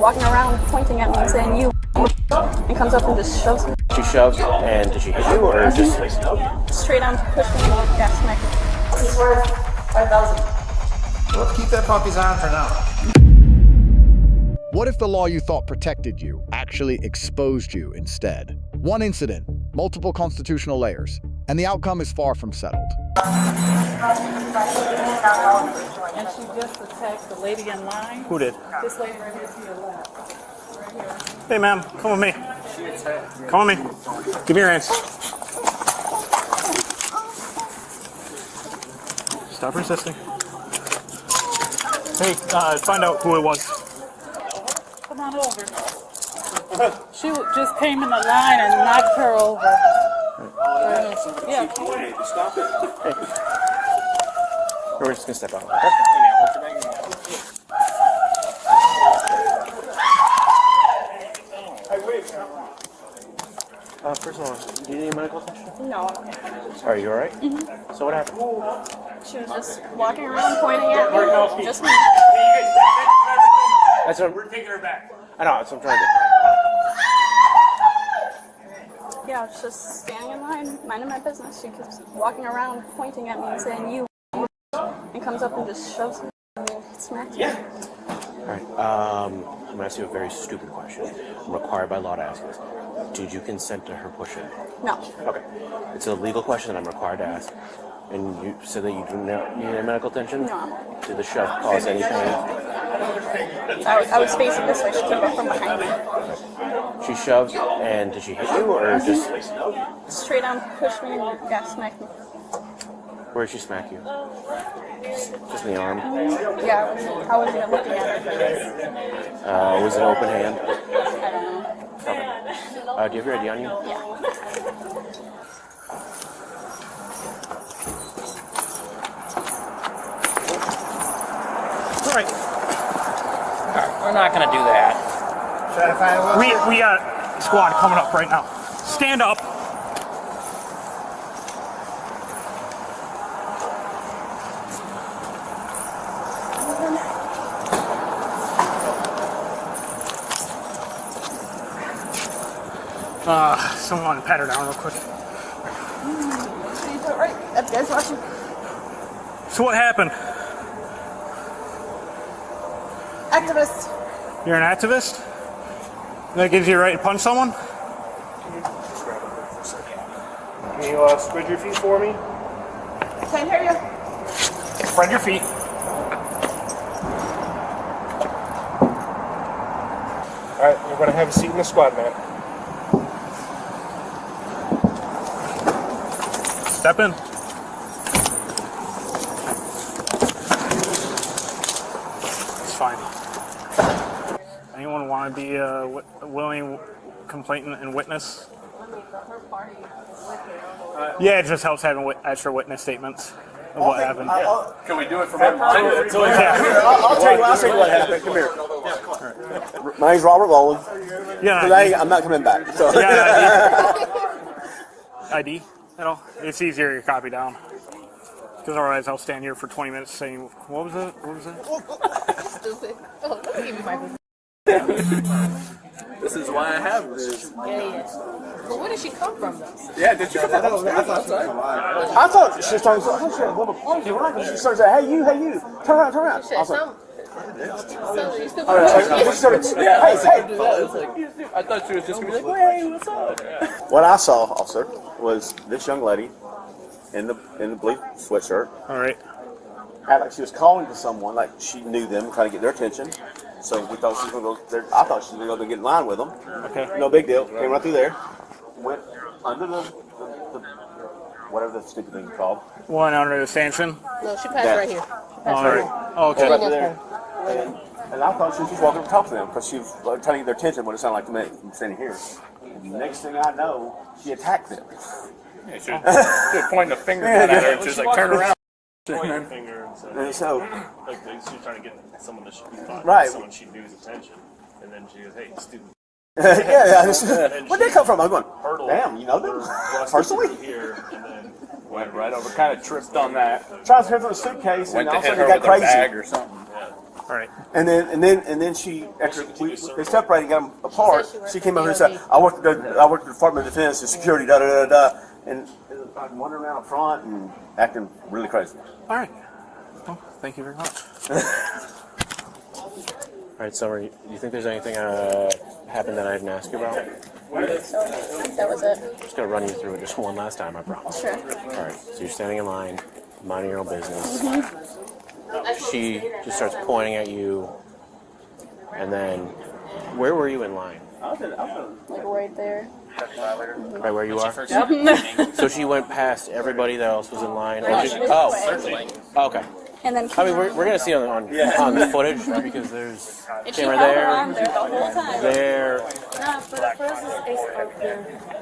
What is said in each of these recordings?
walking around pointing at me and saying you, and comes up and just shoves me. She shoved, and did she hit you, or just straight on push me and gas smack me? He's worth 5,000. Let's keep that puppy's on for now. What if the law you thought protected you actually exposed you instead? One incident, multiple constitutional layers, and the outcome is far from settled. And she just attacked the lady in line. Who did? This lady right here to your left. Right here. Hey, ma'am, come with me. Come with me. Give me your hands. Stop resisting. Hey, find out who it was. Come on over. She just came in the line and knocked her over. Yeah. stop it? Hey. We're just gonna step out. Okay? First of all, do you need medical attention? No. Are you alright? Mm-hmm. So what happened? She was just walking around pointing at me. Just me. That's what We're taking her back. I know, that's what I'm trying to Yeah, I was just standing in line, minding my business. She keeps walking around pointing at me and saying you, and comes up and just shoves me and smacks me. Alright, I'm gonna ask you a very stupid question. I'm required by law to ask this. Did you consent to her pushing? No. Okay. It's a legal question that I'm required to ask. And you said that you do not need medical attention? No. Did the shove cause any pain? I was facing this way. She came up from behind me. She shoved, and did she hit you, or just Straight on pushed me and gas smacked me. where did she smack you? Just in the arm? Yeah, I wasn't even looking at her. Was it an open hand? I don't know. Okay. Do you have your ID on you? Yeah. All right. We're not going to do that. Try to find a little We got a squad coming up right now. Stand up. Someone pat her down real quick. Right, that guy's watching. So what happened? Activist. You're an activist? That gives you a right to punch someone? Can you spread your feet for me? Can't hear you. Spread your feet. Alright, you're going to have a seat in the squad, man. Step in. It's fine. Anyone want to be a willing complainant and witness? Yeah, it just helps having extra witness statements of what happened. Can we do it from him? Yeah. I'll tell you what happened. Come here. My name's Robert Boland. Yeah. Today, I'm not coming back. So. ID at all? It's easier to copy down. Because otherwise I'll stand here for 20 minutes saying, what was that? What was that? Stupid. Oh, let me give you my business. This is why I have this. Yeah. But where did she come from, though? Yeah, did you come back? I thought she was talking to me. She started saying, hey, you. Turn around. I was like, I thought she was just going to be like, hey, what's up? what I saw, officer, was this young lady in the blue sweatshirt. All right. Had like she was calling to someone, like she knew them, trying to get their attention. So we thought she was going to go there. I thought she was going to go get in line with them. Okay. No big deal. Came right through there. Went under the whatever the stupid thing is called. One under the stanchion. No, she passed right here. All right. Oh, okay. Right through there. And I thought she was just walking up to talk to them because she was trying to get their attention. What it sounded like to me from standing here. And next thing I know, she attacked them. Yeah, she was pointing a finger at her and she was like, turn around. And so, Like she was trying to get someone that she thought Right. someone she knew's attention. And then she goes, hey, student. where'd they come from? I'm going, damn, you know them? Personally? Here, and then went right over, kind of tripped on that. Trying to turn through a suitcase Went and all to of a hit sudden her it got with a crazy. bag or something. Yeah. All right. And then she, after they separated, got them apart. She came over and said, "I work at the Department of Defense and security, da da da da," and wandering around up front and acting really crazy. All right. Well, thank you very much. All right, Summer, do you think there's anything happened that I didn't ask you about? So that was it. I'm just going to run you through it just one last time, I promise. Sure. All right, so you're standing in line, minding your own business. She just starts pointing at you, and then, where were you in line? Like right there. Right where you are? So she went past everybody that else was in line? And she, okay. And then I mean, we're going to see on the footage because there's camera around there. there the whole time. There.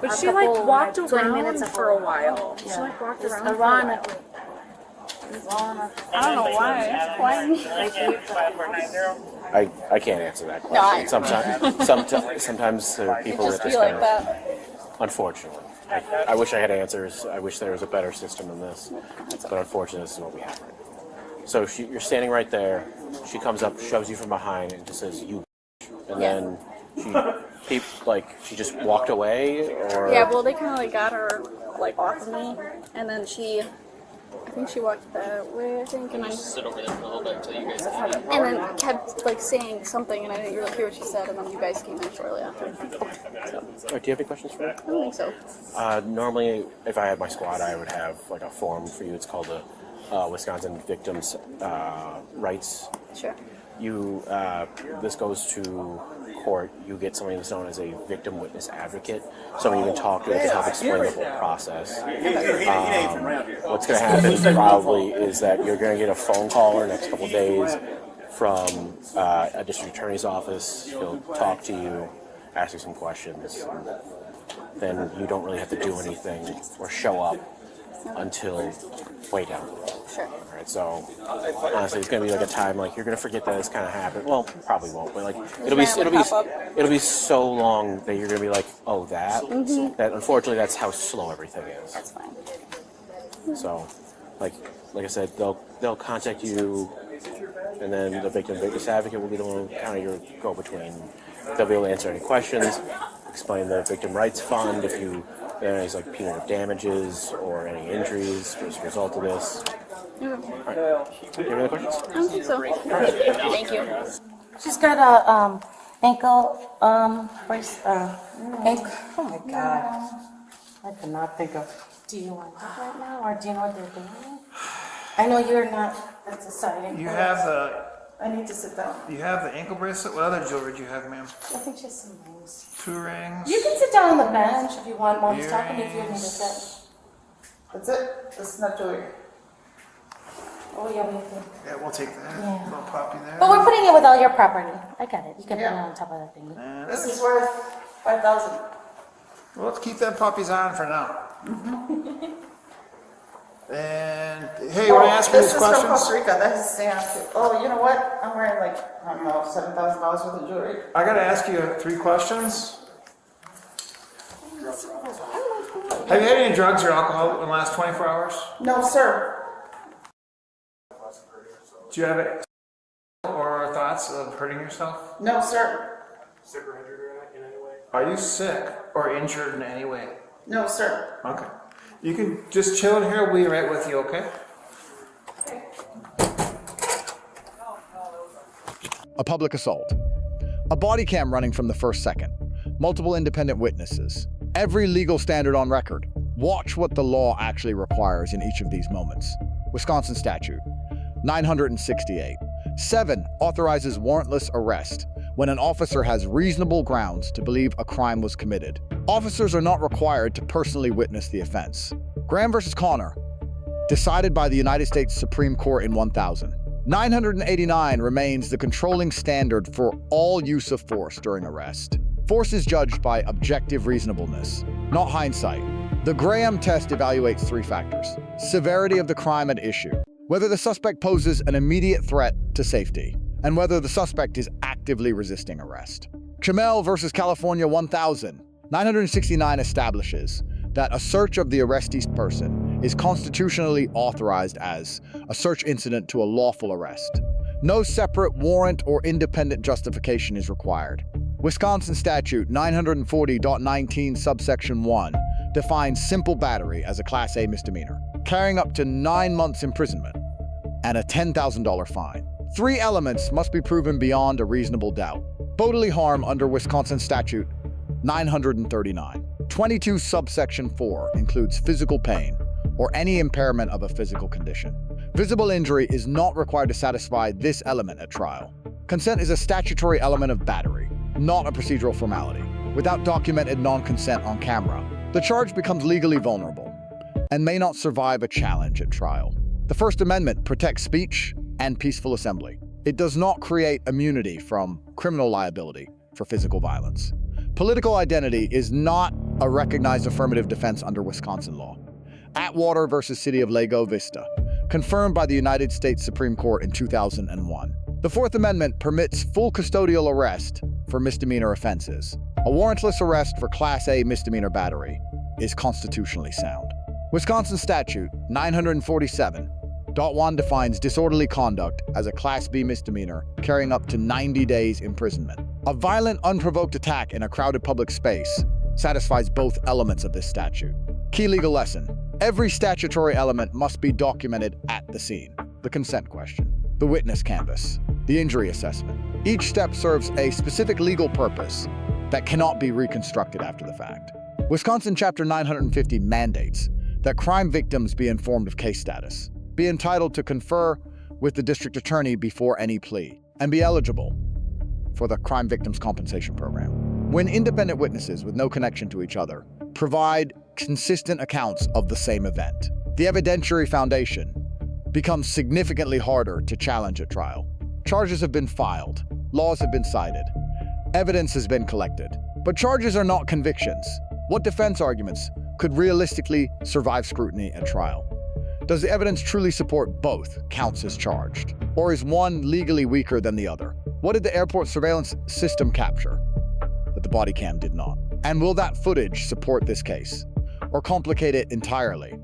But she like walked around 20 minutes for a while. She like walked around. I don't know why. Why me? I can't answer that question. Sometimes there are people Just that be just like kind of, that. unfortunately. I wish I had answers. I wish there was a better system than this. But unfortunately, this is what we have right now. So you're standing right there. She comes up, shoves you from behind, and just says, "You," and then she just walked away, or Yeah, well, they kind of like got her like off of me, and then I think she walked that way, and I just Sit over there for a little bit until you guys. and then kept like saying something, and I didn't really hear what she said, and then you guys came in shortly after. So, do you have any questions for me? I don't think so. Normally, if I had my squad, I would have like a form for you. It's called the Wisconsin Victims' Rights. Sure. This goes to court. You get somebody that's known as a victim witness advocate, someone you can talk to that can help explain the whole process. What's going to happen probably is that you're going to get a phone call in the next couple of days from a district attorney's office. He'll talk to you, ask you some questions. Then you don't really have to do anything or show up until way down the road. Sure. All right, so honestly, it's gonna be like a time like you're gonna forget that this kind of happened. Well, probably won't, but like it'll be so long that you're gonna be like, oh, that. That unfortunately, that's how slow everything is. That's fine. So, like I said, they'll contact you, and then the victim witness advocate will be the one kind of your go-between. They'll be able to answer any questions, explain the victim rights fund if there's like punitive damages or any injuries as a result of this. Okay. All right. Do you have any questions? I don't think so. Thank you. She's got a ankle brace. Ankle. Oh my god! I cannot think of. Do you want that right now, or do you know what they're doing? I know you're not. That's deciding. You have the I need to sit down. you have the ankle bracelet. What other jewelry do you have, ma'am? I think just some rings. 2 rings. You can sit down on the bench if you want while he's talking. If you need to sit. That's it. That's not jewelry. Oh yeah, we can. Yeah, we'll take that. Yeah. Little puppy there. But we're putting it with all your property. I got it. You can put it on top of that thing. And This is worth 5,000. well, let's keep them puppies on for now. And hey, want to ask you these questions? This is from Costa Rica. That is stamp. Oh, you know what? I'm wearing like, I don't know, $7,000 worth of jewelry. I got to ask you 3 questions. Have you had any drugs or alcohol in the last 24 hours? No, sir. Do you have it or thoughts of hurting yourself? No, sir. Sick or injured in any way? Are you sick or injured in any way? No, sir. Okay. You can just chill in here. We'll be right with you, okay? A public assault. A body cam running from the first second. Multiple independent witnesses. Every legal standard on record. Watch what the law actually requires in each of these moments. Wisconsin statute 968. 7 authorizes warrantless arrest when an officer has reasonable grounds to believe a crime was committed. Officers are not required to personally witness the offense. Graham versus Connor, decided by the United States Supreme Court in 1000. 989 remains the controlling standard for all use of force during arrest. Force is judged by objective reasonableness, not hindsight. The Graham test evaluates 3 factors: severity of the crime at issue, whether the suspect poses an immediate threat to safety, and whether the suspect is actively resisting arrest. Chamel versus California 1000. 969 establishes that a search of the arrestee's person is constitutionally authorized as a search incident to a lawful arrest. No separate warrant or independent justification is required. Wisconsin Statute 940.19 subsection 1 defines simple battery as a Class A misdemeanor, carrying up to 9 months imprisonment and a $10,000 fine. 3 elements must be proven beyond a reasonable doubt. Bodily harm under Wisconsin Statute 939. 22 subsection 4 includes physical pain or any impairment of a physical condition. Visible injury is not required to satisfy this element at trial. Consent is a statutory element of battery, not a procedural formality. Without documented non-consent on camera, the charge becomes legally vulnerable and may not survive a challenge at trial. The First Amendment protects speech and peaceful assembly. It does not create immunity from criminal liability for physical violence. Political identity is not a recognized affirmative defense under Wisconsin law. Atwater versus City of Lago Vista, confirmed by the United States Supreme Court in 2001. The Fourth Amendment permits full custodial arrest for misdemeanor offenses. A warrantless arrest for Class A misdemeanor battery is constitutionally sound. Wisconsin Statute 947.1 defines disorderly conduct as a Class B misdemeanor carrying up to 90 days imprisonment. A violent, unprovoked attack in a crowded public space satisfies both elements of this statute. Key legal lesson: every statutory element must be documented at the scene. The consent question, the witness canvass, the injury assessment. Each step serves a specific legal purpose that cannot be reconstructed after the fact. Wisconsin Chapter 950 mandates that crime victims be informed of case status, be entitled to confer with the district attorney before any plea, and be eligible for the Crime Victims Compensation Program. When independent witnesses with no connection to each other provide consistent accounts of the same event, the evidentiary foundation becomes significantly harder to challenge at trial. Charges have been filed, laws have been cited, evidence has been collected, but charges are not convictions. What defense arguments could realistically survive scrutiny at trial? Does the evidence truly support both counts as charged? Or is one legally weaker than the other? What did the airport surveillance system capture that the Bodycam did not? And will that footage support this case or complicate it entirely?